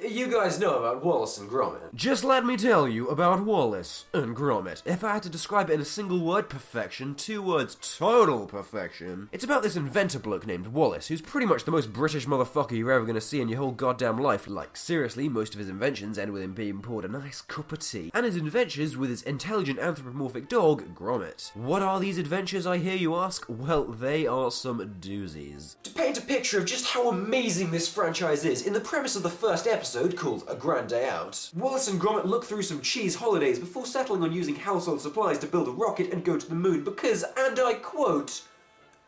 You guys know about Wallace and Gromit. Just let me tell you about Wallace and Gromit. If I had to describe it in a single word, perfection. 2 words, total perfection. It's about this inventor bloke named Wallace, who's pretty much the most British motherfucker you're ever gonna see in your whole goddamn life. Like, seriously, most of his inventions end with him being poured a nice cup of tea. And his adventures with his intelligent anthropomorphic dog, Gromit. What are these adventures, I hear you ask? Well, they are some doozies. To paint a picture of just how amazing this franchise is, in the premise of the first episode, called A Grand Day Out, Wallace and Gromit look through some cheese holidays before settling on using household supplies to build a rocket and go to the moon because, and I quote,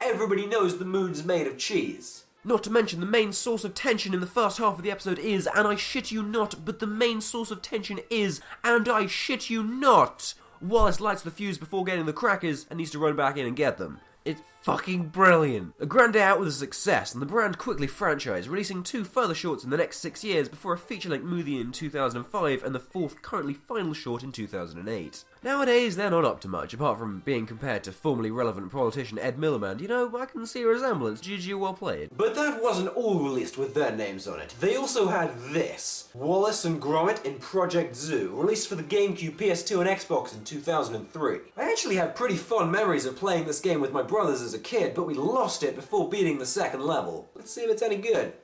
everybody knows the moon's made of cheese. Not to mention the main source of tension in the first half of the episode is, and I shit you not, but the main source of tension is, and I shit you not, Wallace lights the fuse before getting the crackers and needs to run back in and get them. It's fucking brilliant. A Grand Day Out was a success, and the brand quickly franchised, releasing 2 further shorts in the next 6 years before a feature-length movie in 2005 and the 4th currently final short in 2008. Nowadays, they're not up to much, apart from being compared to formerly relevant politician Ed Miliband. You know, I can see a resemblance. GG, well played. But that wasn't all released with their names on it. They also had this, Wallace and Gromit in Project Zoo, released for the GameCube, PS2 and Xbox in 2003. I actually have pretty fond memories of playing this game with my brothers as a kid, but we lost it before beating the 2nd level. Let's see if it's any good.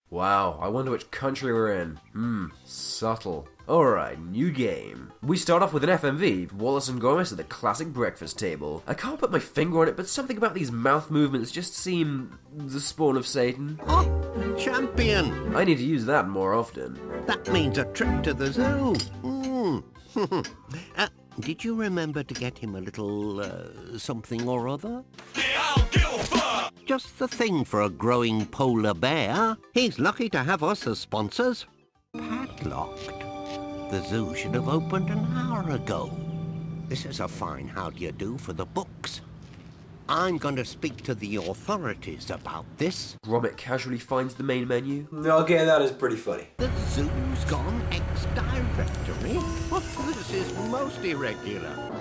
Wow, I wonder which country we're in. Subtle. Alright, new game. We start off with an FMV, Wallace and Gromit at the classic breakfast table. I can't put my finger on it, but something about these mouth movements just seem the spawn of Satan. Oh, champion! I need to use that more often. That means a trip to the zoo. Did you remember to get him a little, something or other? Yeah, I don't give a fuck! Just the thing for a growing polar bear. He's lucky to have us as sponsors. Padlocked. The zoo should have opened an hour ago. This is a fine how do you do for the books. I'm going to speak to the authorities about this. Gromit casually finds the main menu. Okay, that is pretty funny. The zoo's gone ex-directory. This is most irregular.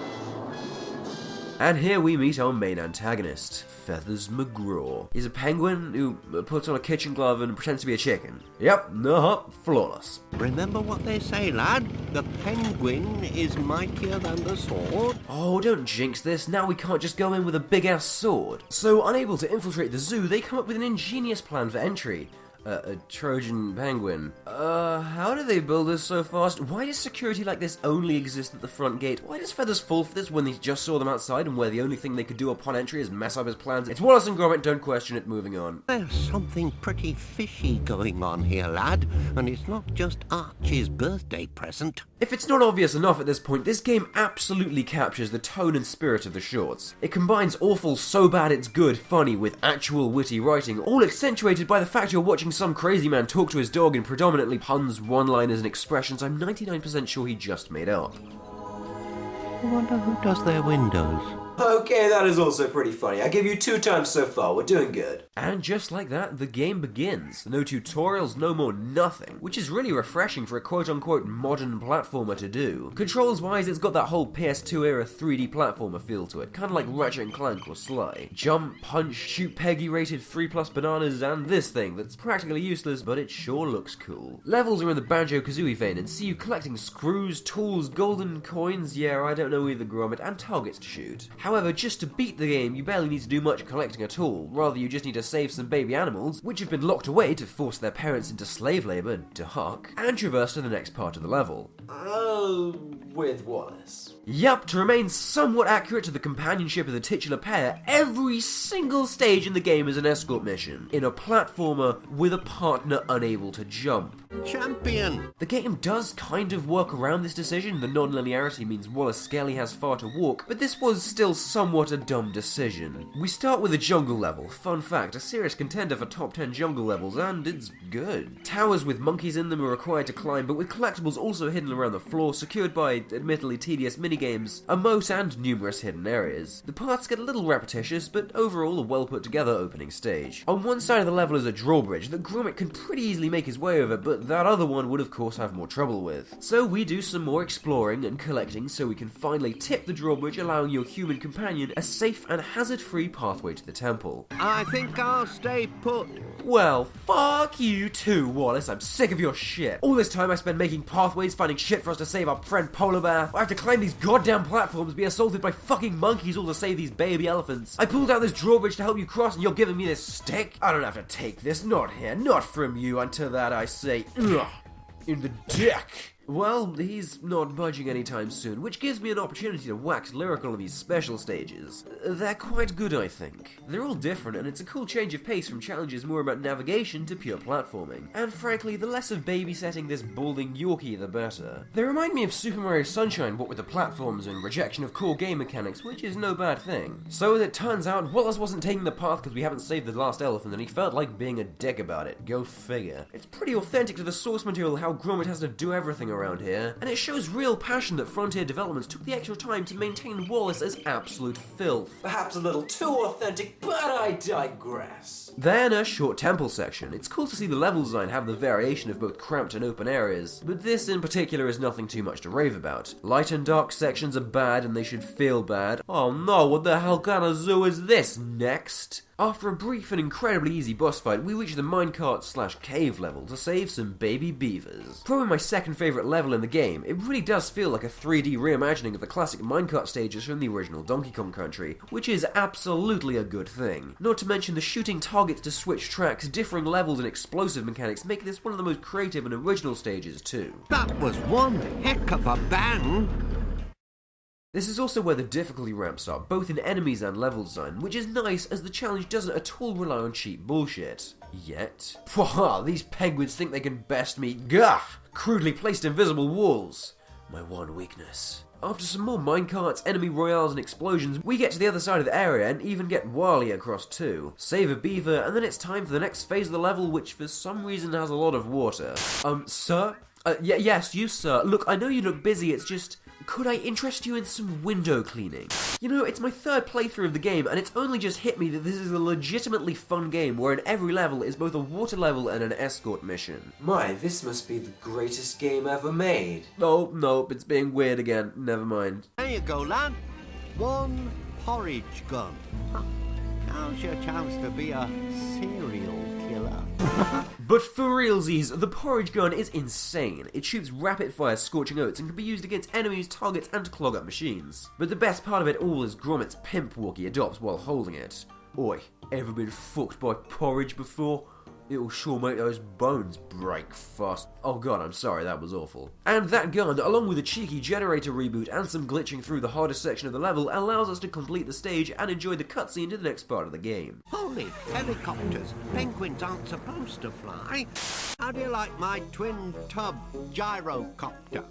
And here we meet our main antagonist, Feathers McGraw. He's a penguin who puts on a kitchen glove and pretends to be a chicken. Yep, flawless. Remember what they say, lad? The penguin is mightier than the sword. Oh, don't jinx this. Now we can't just go in with a big-ass sword. So, unable to infiltrate the zoo, they come up with an ingenious plan for entry. A Trojan penguin. How do they build this so fast? Why does security like this only exist at the front gate? Why does Feathers fall for this when they just saw them outside and where the only thing they could do upon entry is mess up his plans? It's Wallace and Gromit, don't question it, moving on. There's something pretty fishy going on here, lad, and it's not just Archie's birthday present. If it's not obvious enough at this point, this game absolutely captures the tone and spirit of the shorts. It combines awful so bad it's good funny with actual witty writing, all accentuated by the fact you're watching some crazy man talk to his dog in predominantly puns, one-liners and expressions I'm 99% sure he just made up. I wonder who does their windows. Okay, that is also pretty funny. I give you 2 times so far, we're doing good. And just like that, the game begins. No tutorials, no more nothing, which is really refreshing for a quote-unquote modern platformer to do. Controls-wise, it's got that whole PS2 era 3D platformer feel to it, kinda like Ratchet & Clank or Sly. Jump, punch, shoot Peggy-rated 3+ bananas, and this thing that's practically useless, but it sure looks cool. Levels are in the Banjo-Kazooie vein and see you collecting screws, tools, golden coins, yeah, I don't know either, Gromit, and targets to shoot. However, just to beat the game, you barely need to do much collecting at all. Rather, you just need to save some baby animals, which have been locked away to force their parents into slave labour, dark, and traverse to the next part of the level. With Wallace. Yup, to remain somewhat accurate to the companionship of the titular pair, every single stage in the game is an escort mission, in a platformer with a partner unable to jump. Champion! The game does kind of work around this decision. The non-linearity means Wallace scarcely has far to walk, but this was still somewhat a dumb decision. We start with a jungle level. Fun fact, a serious contender for top 10 jungle levels, and it's good. Towers with monkeys in them are required to climb, but with collectibles also hidden around the floor, secured by admittedly tedious minigames, a moat, and numerous hidden areas. The paths get a little repetitious, but overall a well put together opening stage. On one side of the level is a drawbridge that Gromit can pretty easily make his way over, but that other one would of course have more trouble with. So we do some more exploring and collecting so we can finally tip the drawbridge, allowing your human companion a safe and hazard-free pathway to the temple. I think I'll stay put. Well, fuck you too, Wallace. I'm sick of your shit. All this time I spent making pathways, finding shit for us to save our friend Polar Bear. I have to climb these goddamn platforms, be assaulted by fucking monkeys, all to save these baby elephants. I pulled out this drawbridge to help you cross and you're giving me this stick? I don't have to take this, not here, not from you. Until that I say, ugh, in the dick. Well, he's not budging anytime soon, which gives me an opportunity to wax lyrical on these special stages. They're quite good, I think. They're all different, and it's a cool change of pace from challenges more about navigation to pure platforming. And frankly, the less of babysitting this balding Yorkie, the better. They remind me of Super Mario Sunshine, what with the platforms and rejection of core game mechanics, which is no bad thing. So it turns out, Wallace wasn't taking the path because we haven't saved the last elephant, and he felt like being a dick about it. Go figure. It's pretty authentic to the source material how Gromit has to do everything around here, and it shows real passion that Frontier Developments took the extra time to maintain Wallace as absolute filth. Perhaps a little too authentic, but I digress. Then a short temple section. It's cool to see the level design have the variation of both cramped and open areas, but this in particular is nothing too much to rave about. Light and dark sections are bad and they should feel bad. Oh no, what the hell kind of zoo is this? Next. After a brief and incredibly easy boss fight, we reach the minecart/cave level to save some baby beavers. Probably my second favourite level in the game, it really does feel like a 3D reimagining of the classic minecart stages from the original Donkey Kong Country, which is absolutely a good thing. Not to mention the shooting targets to switch tracks, differing levels and explosive mechanics make this one of the most creative and original stages too. That was one heck of a bang. This is also where the difficulty ramps up, both in enemies and level design, which is nice as the challenge doesn't at all rely on cheap bullshit. Yet. Pwah, these penguins think they can best me. Gah! Crudely placed invisible walls. My one weakness. After some more minecarts, enemy royales and explosions, we get to the other side of the area and even get Wally across too. Save a beaver, and then it's time for the next phase of the level, which for some reason has a lot of water. Sir? Yes, you sir. Look, I know you look busy, it's just... Could I interest you in some window cleaning? You know, it's my third playthrough of the game, and it's only just hit me that this is a legitimately fun game where in every level is both a water level and an escort mission. My, this must be the greatest game ever made. Oh, no, it's being weird again. Never mind. There you go, lad. One porridge gun. Now's your chance to be a serial killer. But for realsies, the porridge gun is insane. It shoots rapid-fire scorching oats and can be used against enemies, targets, and to clog up machines. But the best part of it all is Gromit's pimp walk he adopts while holding it. Oi, ever been fucked by porridge before? It'll sure make those bones break fast. Oh god, I'm sorry, that was awful. And that gun, along with a cheeky generator reboot and some glitching through the hardest section of the level, allows us to complete the stage and enjoy the cutscene to the next part of the game. Holy helicopters! Penguins aren't supposed to fly. How do you like my twin tub gyrocopter?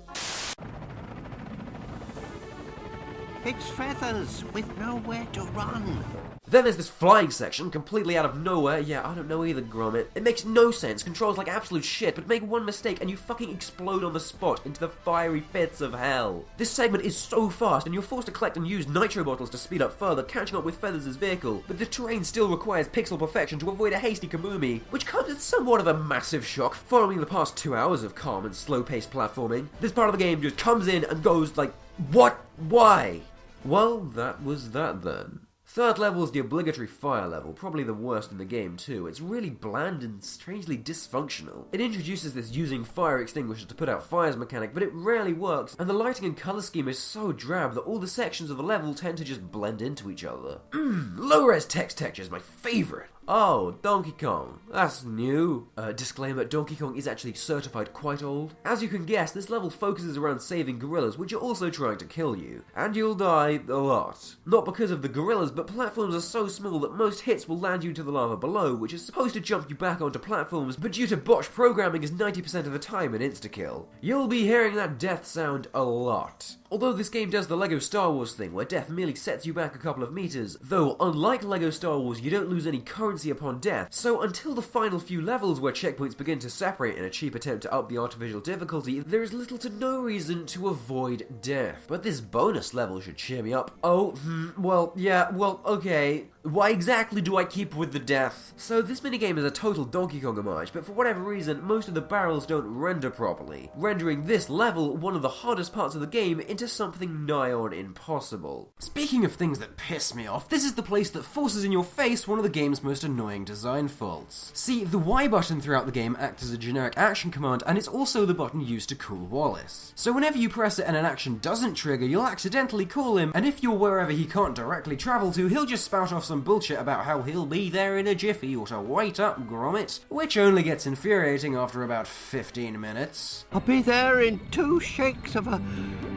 It's feathers with nowhere to run. Then there's this flying section, completely out of nowhere. Yeah, I don't know either, Gromit. It makes no sense, controls like absolute shit, but make one mistake and you fucking explode on the spot into the fiery pits of hell. This segment is so fast, and you're forced to collect and use nitro bottles to speed up further, catching up with Feathers' vehicle, but the terrain still requires pixel perfection to avoid a hasty Kamumi, which comes as somewhat of a massive shock following the past 2 hours of calm and slow-paced platforming. This part of the game just comes in and goes like, what? Why? Well, that was that then. Third level is the obligatory fire level, probably the worst in the game too. It's really bland and strangely dysfunctional. It introduces this using fire extinguishers to put out fires mechanic, but it rarely works, and the lighting and colour scheme is so drab that all the sections of the level tend to just blend into each other. Low-res text texture is my favourite. Oh, Donkey Kong. That's new. Disclaimer, Donkey Kong is actually certified quite old. As you can guess, this level focuses around saving gorillas, which are also trying to kill you. And you'll die a lot. Not because of the gorillas, but platforms are so small that most hits will land you to the lava below, which is supposed to jump you back onto platforms, but due to botched programming is 90% of the time an insta-kill. You'll be hearing that death sound a lot. Although this game does the LEGO Star Wars thing, where death merely sets you back a couple of meters, though unlike LEGO Star Wars you don't lose any currency upon death, so until the final few levels where checkpoints begin to separate in a cheap attempt to up the artificial difficulty, there is little to no reason to avoid death. But this bonus level should cheer me up. Okay. Why exactly do I keep with the death? So this minigame is a total Donkey Kong homage, but for whatever reason, most of the barrels don't render properly, rendering this level, one of the hardest parts of the game, into something nigh on impossible. Speaking of things that piss me off, this is the place that forces in your face one of the game's most annoying design faults. See, the Y button throughout the game acts as a generic action command, and it's also the button used to call Wallace. So whenever you press it and an action doesn't trigger, you'll accidentally call him, and if you're wherever he can't directly travel to, he'll just spout off some bullshit about how he'll be there in a jiffy or to wait up, Gromit, which only gets infuriating after about 15 minutes. I'll be there in 2 shakes of a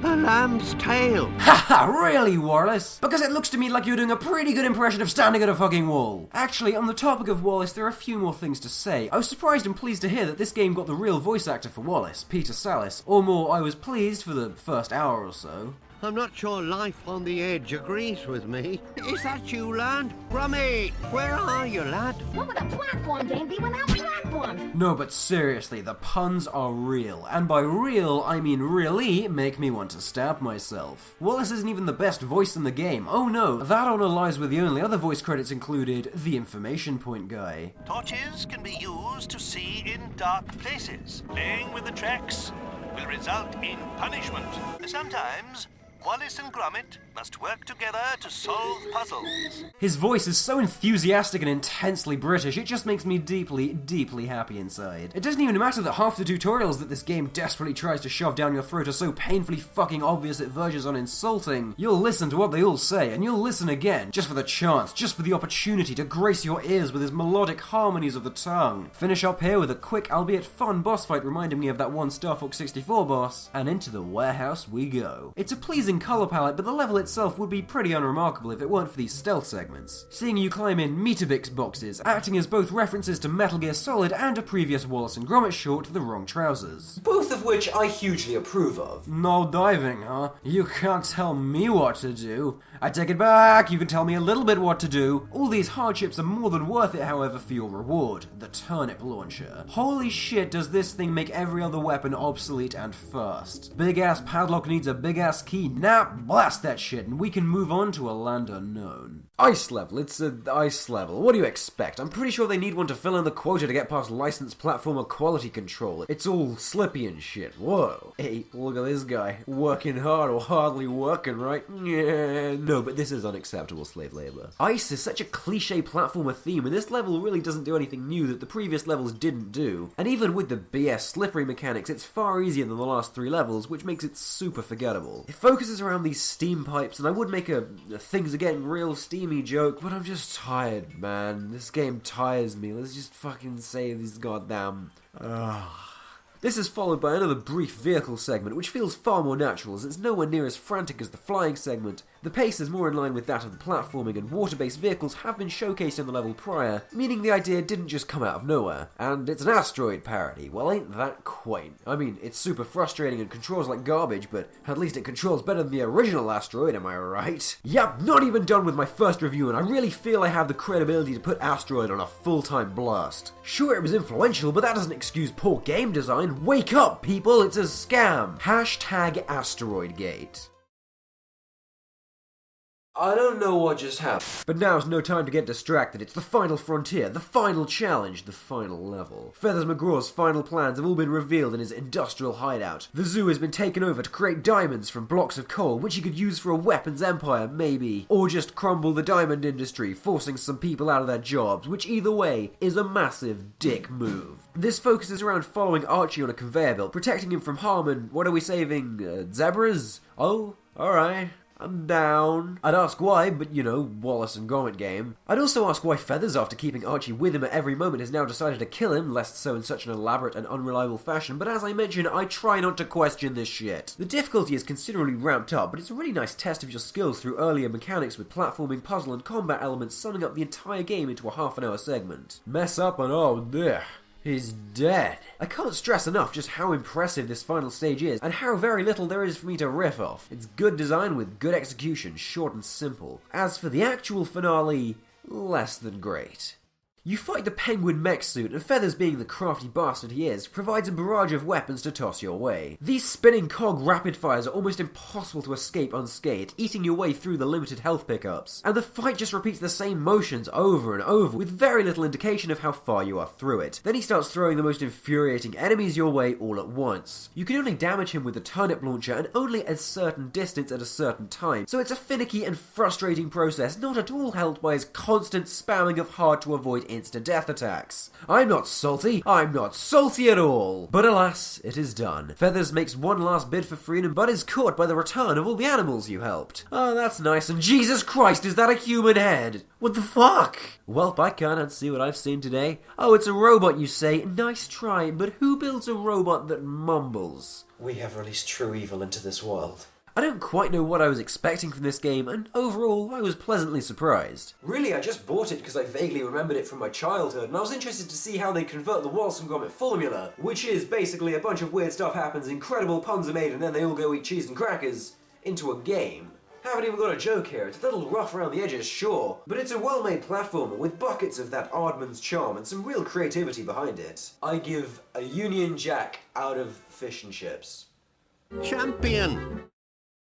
lamb's tail. Haha, really, Wallace? Because it looks to me like you're doing a pretty good impression of standing at a fucking wall. Actually, on the topic of Wallace, there are a few more things to say. I was surprised and pleased to hear that this game got the real voice actor for Wallace, Peter Sallis, or more, I was pleased for the first hour or so. I'm not sure life on the edge agrees with me. Is that you, lad? Gromit, where are you, lad? What would a platform game be without platforms? No, but seriously, the puns are real. And by real, I mean really make me want to stab myself. Wallace isn't even the best voice in the game. Oh no, that honor lies with the only other voice credits included, the information point guy. Torches can be used to see in dark places. Playing with the tracks will result in punishment. Sometimes Wallace and Gromit must work together to solve puzzles. His voice is so enthusiastic and intensely British, it just makes me deeply, deeply happy inside. It doesn't even matter that half the tutorials that this game desperately tries to shove down your throat are so painfully fucking obvious it verges on insulting. You'll listen to what they all say, and you'll listen again, just for the chance, just for the opportunity to grace your ears with his melodic harmonies of the tongue. Finish up here with a quick, albeit fun boss fight reminding me of that one Star Fox 64 boss, and into the warehouse we go. It's a pleasing colour palette, but the level itself would be pretty unremarkable if it weren't for these stealth segments. Seeing you climb in Metabix boxes, acting as both references to Metal Gear Solid and a previous Wallace and Gromit short, The Wrong Trousers. Both of which I hugely approve of. No diving, huh? You can't tell me what to do. I take it back, you can tell me a little bit what to do. All these hardships are more than worth it, however, for your reward, the turnip launcher. Holy shit, does this thing make every other weapon obsolete and fast. Big ass padlock needs a big ass key. Nah, blast that shit, and we can move on to a land unknown. Ice level, it's an ice level. What do you expect? I'm pretty sure they need one to fill in the quota to get past licensed platformer quality control. It's all slippy and shit. Whoa. Hey, look at this guy. Working hard or hardly working, right? Yeah. No, but this is unacceptable slave labor. Ice is such a cliche platformer theme, and this level really doesn't do anything new that the previous levels didn't do. And even with the BS slippery mechanics, it's far easier than the last 3 levels, which makes it super forgettable. It focuses around these steam pipes, and I would make a things are getting real steamy joke, but I'm just tired, man. This game tires me. Let's just fucking save these goddamn... This is followed by another brief vehicle segment, which feels far more natural as it's nowhere near as frantic as the flying segment. The pace is more in line with that of the platforming, and water-based vehicles have been showcased in the level prior, meaning the idea didn't just come out of nowhere. And it's an asteroid parody. Well, ain't that quaint? I mean, it's super frustrating and controls like garbage, but at least it controls better than the original asteroid, am I right? Yep, not even done with my first review, and I really feel I have the credibility to put Asteroid on a full-time blast. Sure, it was influential, but that doesn't excuse poor game design. Wake up, people, it's a scam. Hashtag Asteroidgate. I don't know what just happened. But now's no time to get distracted. It's the final frontier, the final challenge, the final level. Feathers McGraw's final plans have all been revealed in his industrial hideout. The zoo has been taken over to create diamonds from blocks of coal, which he could use for a weapons empire, maybe. Or just crumble the diamond industry, forcing some people out of their jobs, which either way is a massive dick move. This focuses around following Archie on a conveyor belt, protecting him from harm and, what are we saving, zebras? Oh, alright. I'm down. I'd ask why, but you know, Wallace and Gromit game. I'd also ask why Feathers, after keeping Archie with him at every moment, has now decided to kill him, lest so in such an elaborate and unreliable fashion, but as I mentioned, I try not to question this shit. The difficulty is considerably ramped up, but it's a really nice test of your skills through earlier mechanics with platforming, puzzle and combat elements summing up the entire game into a half-an-hour segment. Mess up and oh dear. He's dead. I can't stress enough just how impressive this final stage is, and how very little there is for me to riff off. It's good design with good execution, short and simple. As for the actual finale, less than great. You fight the penguin mech suit, and Feathers, being the crafty bastard he is, provides a barrage of weapons to toss your way. These spinning cog rapid fires are almost impossible to escape unscathed, eating your way through the limited health pickups. And the fight just repeats the same motions over and over, with very little indication of how far you are through it. Then he starts throwing the most infuriating enemies your way all at once. You can only damage him with the turnip launcher, and only at a certain distance at a certain time, so it's a finicky and frustrating process, not at all helped by his constant spamming of hard to avoid insta-death attacks. I'm not salty at all! But alas, it is done. Feathers makes one last bid for freedom, but is caught by the return of all the animals you helped. Oh, that's nice, and Jesus Christ, is that a human head? What the fuck? Well, I can't unsee what I've seen today. Oh, it's a robot, you say? Nice try, but who builds a robot that mumbles? We have released true evil into this world. I don't quite know what I was expecting from this game, and overall, I was pleasantly surprised. Really, I just bought it because I vaguely remembered it from my childhood, and I was interested to see how they convert the Wallace and Gromit formula, which is basically a bunch of weird stuff happens, incredible puns are made, and then they all go eat cheese and crackers, into a game. Haven't even got a joke here. It's a little rough around the edges, sure, but it's a well-made platformer with buckets of that Aardman's charm and some real creativity behind it. I give a Union Jack out of fish and chips. Champion!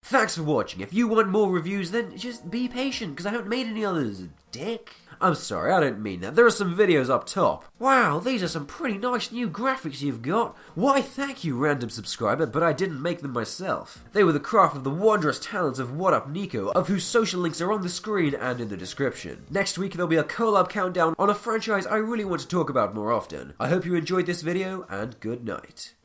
Thanks for watching. If you want more reviews, then just be patient, because I haven't made any others, dick. I'm sorry, I don't mean that. There are some videos up top. Wow, these are some pretty nice new graphics you've got. Why, thank you, random subscriber, but I didn't make them myself. They were the craft of the wondrous talents of What Up Nico, of whose social links are on the screen and in the description. Next week, there'll be a collab countdown on a franchise I really want to talk about more often. I hope you enjoyed this video, and good night.